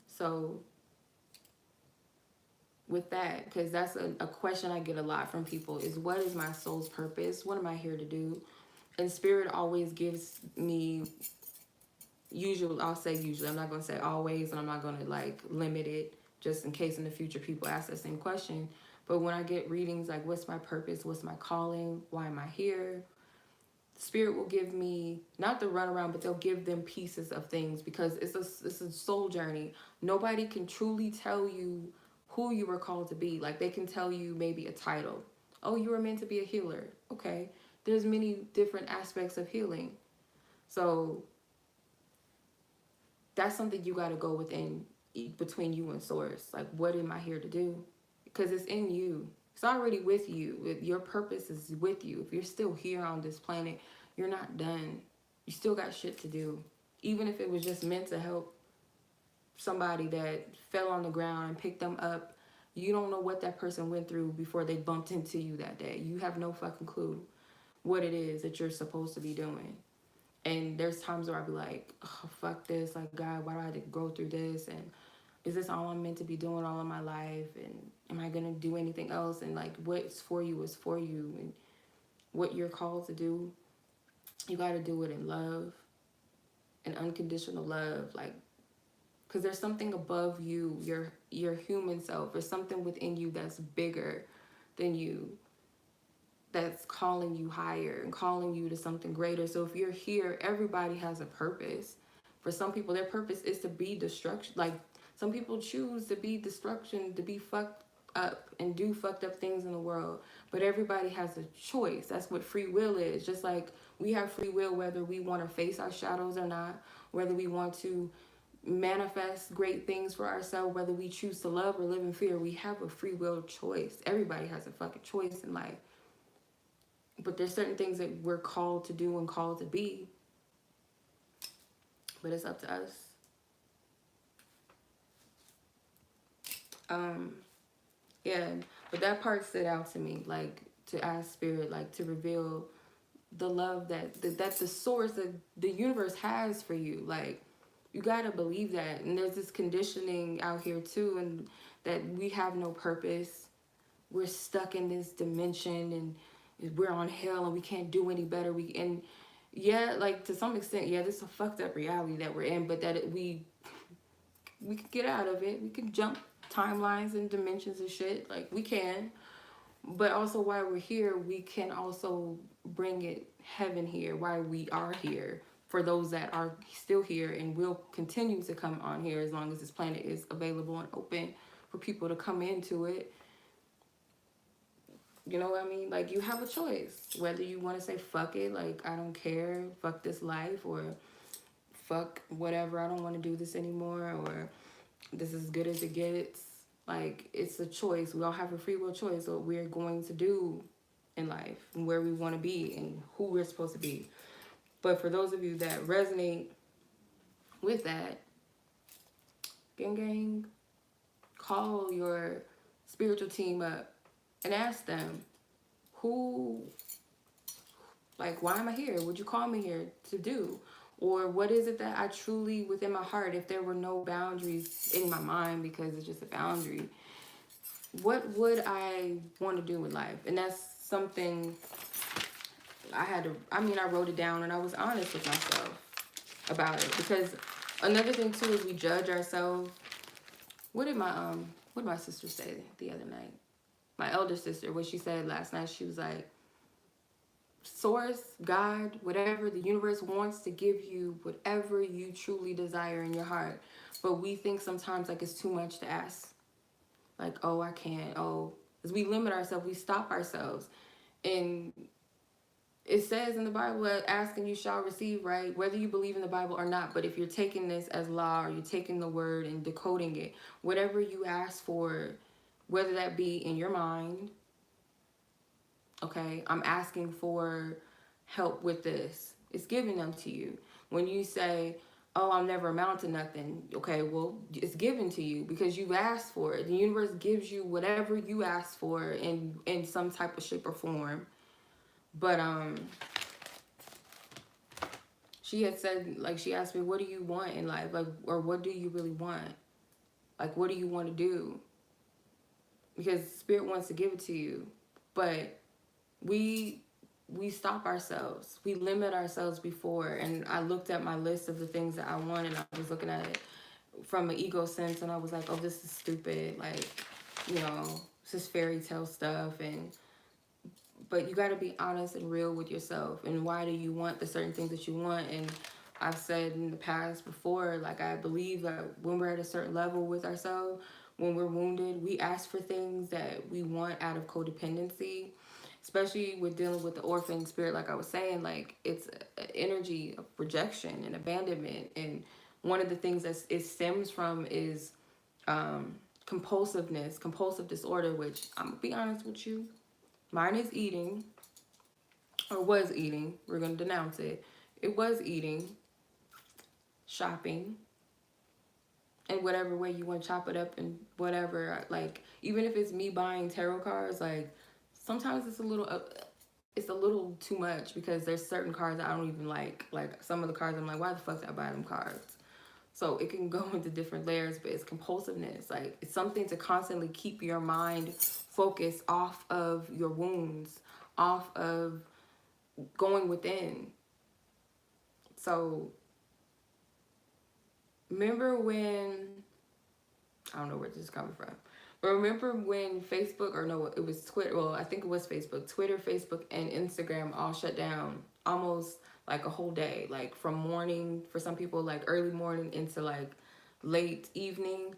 So with that, because that's a question I get a lot from people, is what is my soul's purpose? What am I here to do? And spirit always gives me, usually, I'll say usually, I'm not going to say always, and I'm not going to like limit it just in case in the future people ask that same question. But when I get readings like, what's my purpose? What's my calling? Why am I here? Spirit will give me, not the runaround, but they'll give them pieces of things, because it's a soul journey. Nobody can truly tell you who you were called to be. Like, they can tell you maybe a title. Oh, you were meant to be a healer. Okay. There's many different aspects of healing. So that's something you got to go within, between you and source. Like, what am I here to do? Because it's in you. It's already with you. Your purpose is with you. If you're still here on this planet, you're not done. You still got shit to do. Even if it was just meant to help somebody that fell on the ground and picked them up, you don't know what that person went through before they bumped into you that day. You have no fucking clue what it is that you're supposed to be doing. And there's times where I'll be like, oh, fuck this. Like, God, why do I have to go through this? And is this all I'm meant to be doing all of my life? And am I going to do anything else? And like, what's for you is for you. And what you're called to do, you got to do it in love and unconditional love. Like, because there's something above you, your human self. There's something within you that's bigger than you, that's calling you higher and calling you to something greater. So if you're here, everybody has a purpose. For some people, their purpose is to be destruction. Like, some people choose to be destruction, to be fucked up and do fucked up things in the world. But everybody has a choice. That's what free will is. Just like we have free will whether we want to face our shadows or not, whether we want to manifest great things for ourselves, whether we choose to love or live in fear. We have a free will choice. Everybody has a fucking choice in life. But there's certain things that we're called to do and called to be. But it's up to us. Yeah, but that part stood out to me, like, to ask spirit, like, to reveal the love that the source of the universe has for you. like, you gotta believe that. And there's this conditioning out here too, and that we have no purpose. We're stuck in this dimension, and we're on hell, and we can't do any better. And yeah, like, to some extent, yeah, this is a fucked up reality that we're in, but we can get out of it. We can jump timelines and dimensions and shit. Like, we can. But also, while we're here, we can also bring it heaven here while we are here, for those that are still here and will continue to come on here as long as this planet is available and open for people to come into it. You know what I mean? Like, you have a choice whether you want to say fuck it, like, I don't care, fuck this life, or fuck whatever, I don't want to do this anymore, or this is as good as it gets. Like, it's a choice. We all have a free will choice what we're going to do in life and where we want to be and who we're supposed to be. But for those of you that resonate with that, gang, call your spiritual team up and ask them, who, like, why am I here? What'd you call me here to do? Or what is it that I truly, within my heart, if there were no boundaries in my mind, because it's just a boundary, what would I want to do in life? And that's something I wrote it down, and I was honest with myself about it. Because another thing too is we judge ourselves. What did my sister say the other night? My elder sister, what she said last night, she was like, source, God, whatever, the universe wants to give you whatever you truly desire in your heart. But we think sometimes like it's too much to ask. Like, oh, I can't. Oh, as we limit ourselves, we stop ourselves. And it says in the Bible, ask and you shall receive, right? Whether you believe in the Bible or not. But if you're taking this as law, or you're taking the word and decoding it, whatever you ask for, whether that be in your mind, okay, I'm asking for help with this, it's giving them to you. When you say, oh, I'll never amount to nothing, okay, well, it's given to you because you've asked for it. The universe gives you whatever you ask for in some type of shape or form. But she had said, like, she asked me, what do you want in life? Like, or what do you really want? Like, what do you want to do? Because Spirit wants to give it to you. But we stop ourselves. We limit ourselves before. And I looked at my list of the things that I wanted. I was looking at it from an ego sense, and I was like, oh, this is stupid. Like, you know, this is fairy tale stuff. But you got to be honest and real with yourself. And why do you want the certain things that you want? And I've said in the past before, like, I believe that when we're at a certain level with ourselves, when we're wounded, we ask for things that we want out of codependency, especially with dealing with the orphan spirit. Like I was saying, like, it's an energy of rejection and abandonment. And one of the things that it stems from is compulsiveness, compulsive disorder, which I'm going to be honest with you, mine is eating, or was eating. We're going to denounce it. It was eating, shopping, in whatever way you want to chop it up, and whatever. Like, even if it's me buying tarot cards, like, sometimes it's a little too much, because there's certain cards that I don't even like. Like, some of the cards I'm like, why the fuck did I buy them cards? So it can go into different layers, but it's compulsiveness. Like, it's something to constantly keep your mind focused off of your wounds, off of going within. So remember when, I don't know where this is coming from, but remember when Facebook, or no, it was Twitter, well, I think it was Facebook, Twitter, Facebook, and Instagram all shut down almost like a whole day, like from morning, for some people, like early morning into like late evening.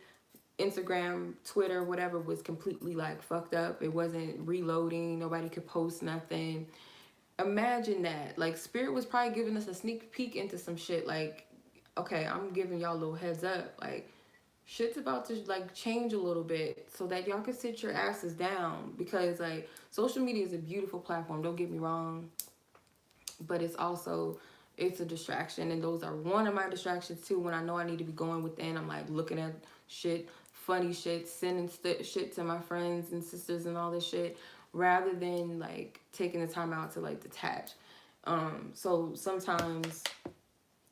Instagram, Twitter, whatever was completely like fucked up. It wasn't reloading. Nobody could post nothing. Imagine that. Like, Spirit was probably giving us a sneak peek into some shit. Like, okay, I'm giving y'all a little heads up. Like, shit's about to like change a little bit so that y'all can sit your asses down. Because like, social media is a beautiful platform, don't get me wrong, but it's a distraction. And those are one of my distractions too. When I know I need to be going within, I'm like looking at shit, funny shit, sending shit to my friends and sisters and all this shit, rather than like taking the time out to like detach. So sometimes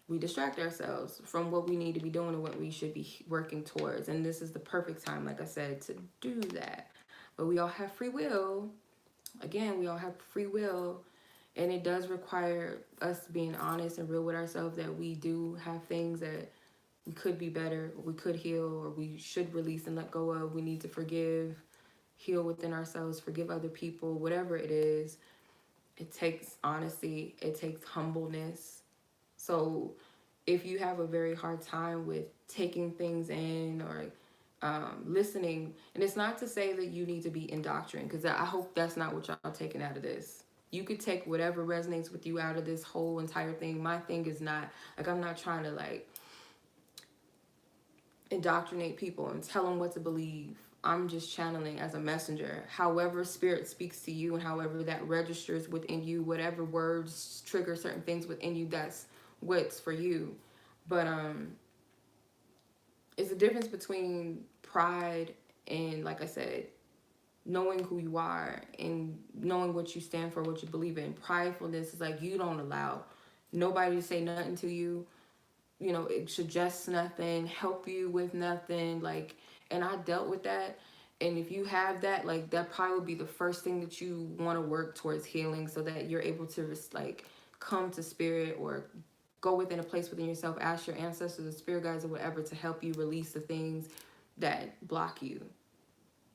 we distract ourselves from what we need to be doing and what we should be working towards. And this is the perfect time, like I said, to do that. But we all have free will. Again, we all have free will. And it does require us being honest and real with ourselves that we do have things that we could be better, or we could heal, or we should release and let go of. We need to forgive, heal within ourselves, forgive other people, whatever it is. It takes honesty, it takes humbleness. So if you have a very hard time with taking things in or listening, and it's not to say that you need to be indoctrinated, because I hope that's not what y'all taking out of this. You could take whatever resonates with you out of this whole entire thing. My thing is not, like, I'm not trying to, like, indoctrinate people and tell them what to believe. I'm just channeling as a messenger. However spirit speaks to you and however that registers within you, whatever words trigger certain things within you, that's what's for you. But it's a difference between pride and, like I said, knowing who you are and knowing what you stand for, what you believe in. Pridefulness is like you don't allow nobody to say nothing to you. You know, it suggests nothing, help you with nothing. Like, and I dealt with that. And if you have that, like, that probably would be the first thing that you want to work towards healing, so that you're able to just, like, come to spirit or go within a place within yourself, ask your ancestors, the spirit guides, or whatever, to help you release the things that block you.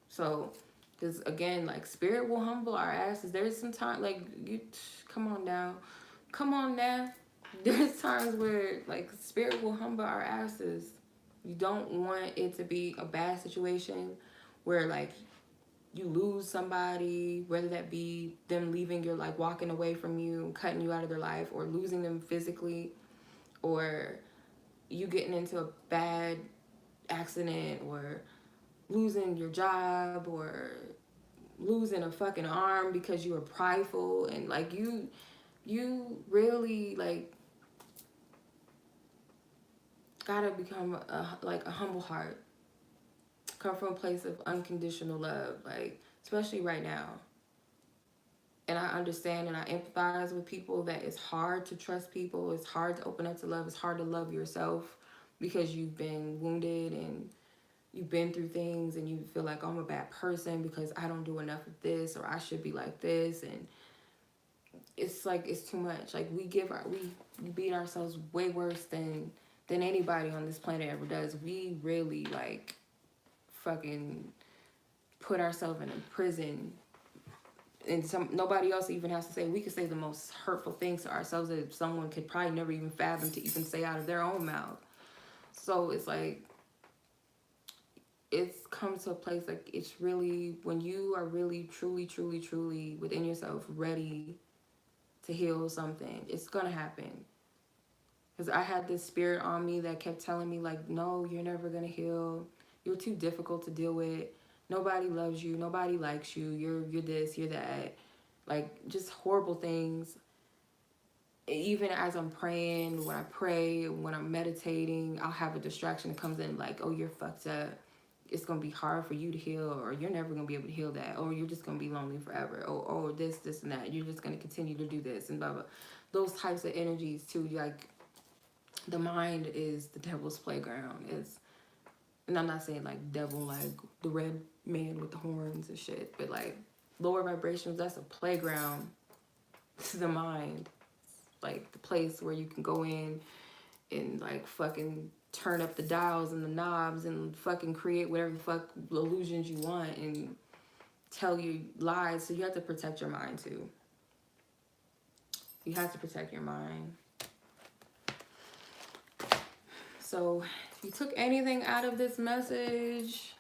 So, because again, like, spirit will humble our asses. There's some time, like, you come on now, come on now. There's times where, like, spirit will humble our asses. You don't want it to be a bad situation where, like, you lose somebody, whether that be them leaving your, like, walking away from you, cutting you out of their life, or losing them physically, or you getting into a bad accident, or losing your job, or losing a fucking arm because you were prideful. And, like, you really, like, gotta become like a humble heart, come from a place of unconditional love, like, especially right now. And I understand and I empathize with people that it's hard to trust people, it's hard to open up to love, it's hard to love yourself because you've been wounded and you've been through things, and you feel like, oh, I'm a bad person because I don't do enough of this, or I should be like this. And it's like, it's too much. Like, we beat ourselves way worse than anybody on this planet ever does. We really, like, fucking put ourselves in a prison, and nobody else even has to say. We could say the most hurtful things to ourselves that someone could probably never even fathom to even say out of their own mouth. So it's like, it's come to a place, like, it's really, when you are really truly within yourself ready to heal something, it's gonna happen. Because I had this spirit on me that kept telling me, like, no, you're never gonna heal, you're too difficult to deal with, nobody loves you, nobody likes you, you're this, you're that, like, just horrible things. Even as I'm praying, when I pray, when I'm meditating, I'll have a distraction that comes in, like, oh, you're fucked up, it's gonna be hard for you to heal, or you're never gonna be able to heal that, or you're just gonna be lonely forever, or this and that, you're just gonna continue to do this and blah blah. Those types of energies too. Like, the mind is the devil's playground. And I'm not saying, like, devil like the red man with the horns and shit, but, like, lower vibrations, that's a playground to the mind. Like, the place where you can go in and, like, fucking turn up the dials and the knobs and fucking create whatever the fuck illusions you want and tell you lies. So you have to protect your mind too. You have to protect your mind. So if you took anything out of this message,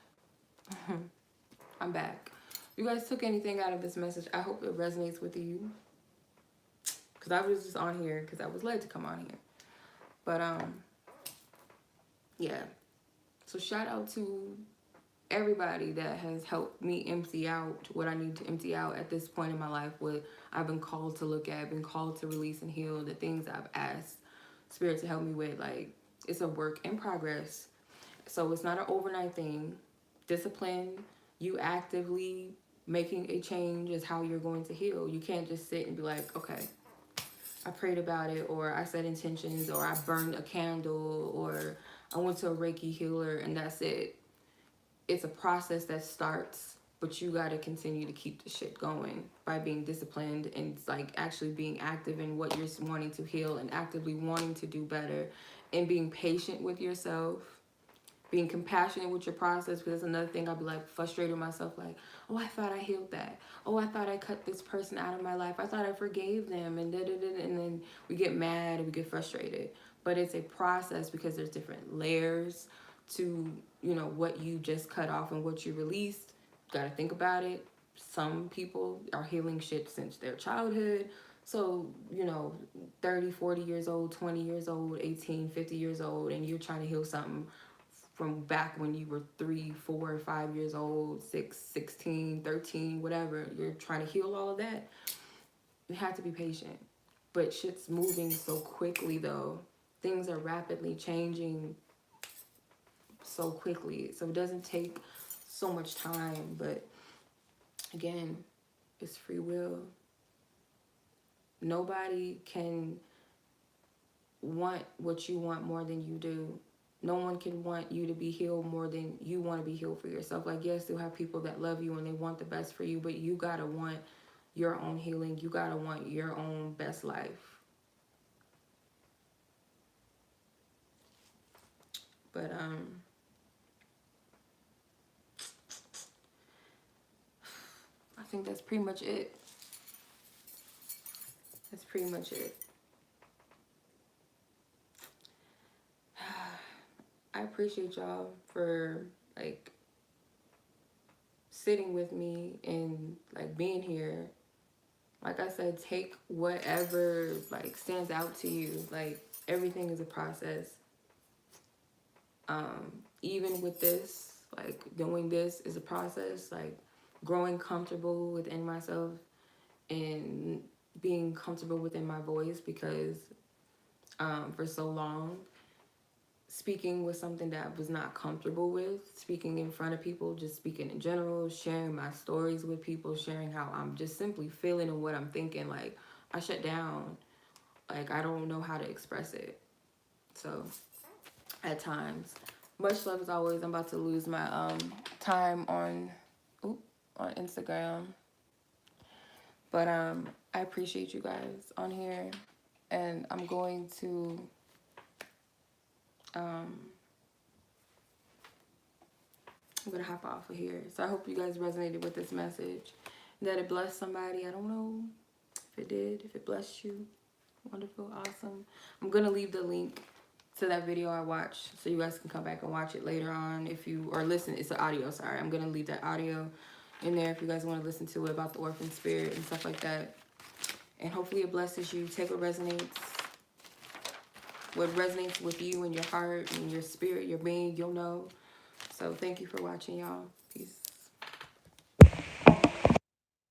I'm back. If you guys took anything out of this message, I hope it resonates with you. Because I was just on here because I was led to come on here. But yeah. So shout out to everybody that has helped me empty out what I need to empty out at this point in my life, what I've been called to look at, been called to release and heal, the things I've asked Spirit to help me with. Like, it's a work in progress. So it's not an overnight thing. Discipline, you actively making a change is how you're going to heal. You can't just sit and be like, okay, I prayed about it, or I set intentions, or I burned a candle, or I went to a Reiki healer, and that's it. It's a process that starts, but you got to continue to keep the shit going by being disciplined and like actually being active in what you're wanting to heal and actively wanting to do better, and being patient with yourself, being compassionate with your process. Because that's another thing, I'll be like frustrated with myself, like, oh, I thought I healed that. Oh, I thought I cut this person out of my life. I thought I forgave them, and and then we get mad and we get frustrated. But it's a process, because there's different layers to, you know, what you just cut off and what you released. You gotta think about it. Some people are healing shit since their childhood. So, you know, 30, 40 years old, 20 years old, 18, 50 years old, and you're trying to heal something from back when you were 3, 4, 5 years old, 6, 16, 13, whatever. You're trying to heal all of that. You have to be patient. But shit's moving so quickly, though. Things are rapidly changing so quickly. So it doesn't take so much time. But again, it's free will. Nobody can want what you want more than you do. No one can want you to be healed more than you want to be healed for yourself. Like, yes, you'll have people that love you and they want the best for you, but you gotta want your own healing. You gotta want your own best life. But I think that's pretty much it. That's pretty much it. I appreciate y'all for like sitting with me and like being here. Like I said, take whatever like stands out to you. Like, everything is a process. Even with this, like doing this is a process. Like, growing comfortable within myself and being comfortable within my voice, because for so long, speaking was something that I was not comfortable with. Speaking in front of people, just speaking in general, sharing my stories with people, sharing how I'm just simply feeling and what I'm thinking. Like, I shut down. Like, I don't know how to express it. So, at times. Much love as always. I'm about to lose my time on Instagram. But I appreciate you guys on here. And I'm going to hop off of here. So I hope you guys resonated with this message, that it blessed somebody. I don't know if it did, if it blessed you. Wonderful, awesome. I'm gonna leave the link to that video I watched, so you guys can come back and watch it later on, if you, or listen. It's the audio, sorry. I'm gonna leave that audio in there if you guys want to listen to it, about the orphan spirit and stuff like that. And hopefully it blesses you. Take what resonates with you and your heart and your spirit, your being, you'll know. So thank you for watching, y'all.